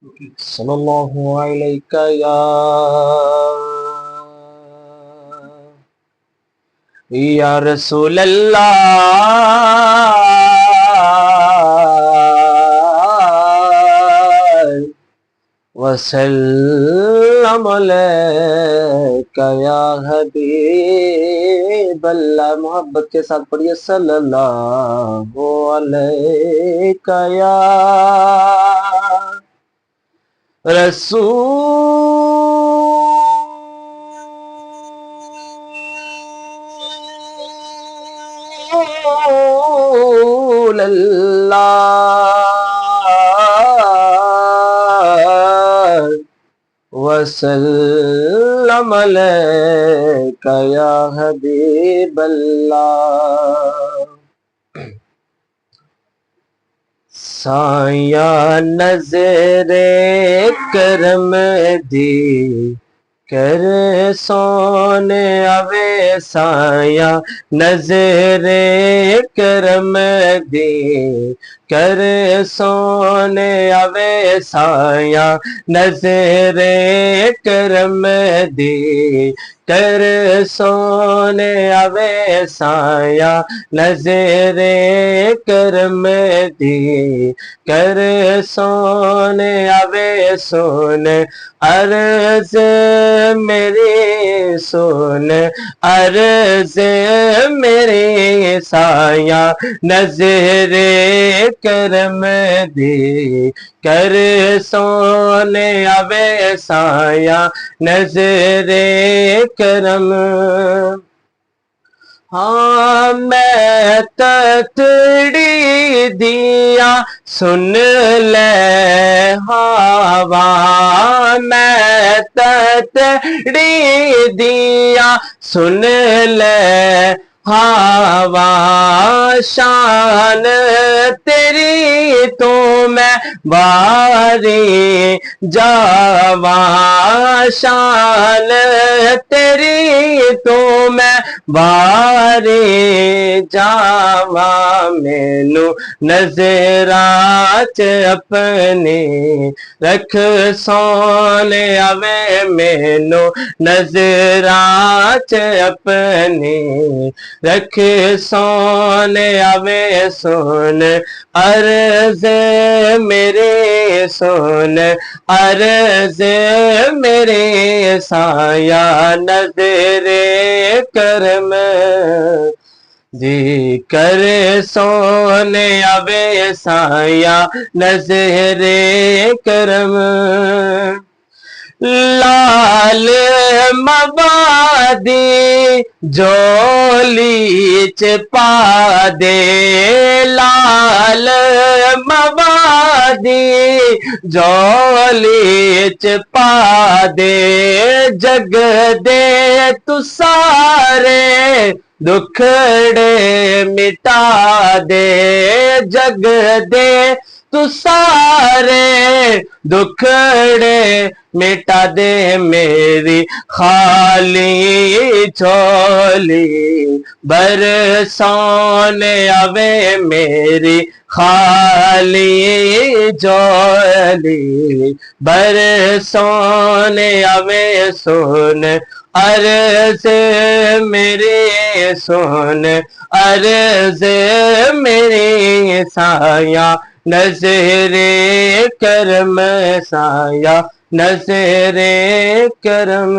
सल्लल्लाहु अलैका या रसूल अल्लाह वसल्लम अलैका या हबीब अल्लाह। मोहब्बत के साथ पढ़िए सल्लल्लाहु अलैका या रसूल अल्लाह वसल्लम अलैका या हबीब अल्लाह। साया नजरे करम दी कर सोने अवे साया नजरे करम दी कर सोने अवे साया नजरे करम दी कर सोने अवे साया नजरे करम दी कर सोने अवे सुन अर्ज मेरी सुन अर्ज मेरी साया नजरे करम दी कर सोने अवे साया नजरे करम। हाँ मैं ततड़ी दिया सुन ले हवा मैं ततड़ी दिया सुन ले हवा शान तेरी तो मैं बारी जावा शान तेरी तो मैं बारी जावा मैनू नजराच अपनी रख सोने अवे मैनू नजराच अपनी रख सोने अवे सुन अर्ज मेरे सुन अर्ज मेरे साया नजरे करम दी कर सोने अवे साया नजरे करम। लाल मवादी जोली च पा दे लाल मवादी जोली च पा दे जग दे तू सारे दुखड़े मिटा दे जग दे तू सारे दुखड़े मिटा दे मेरी खाली झोली बरसाने अवे मेरी खाली झोली बरसाने अवे सुन अर्ज मेरे सुन अर्ज मेरे साया नजरे करम साया नजरे करम।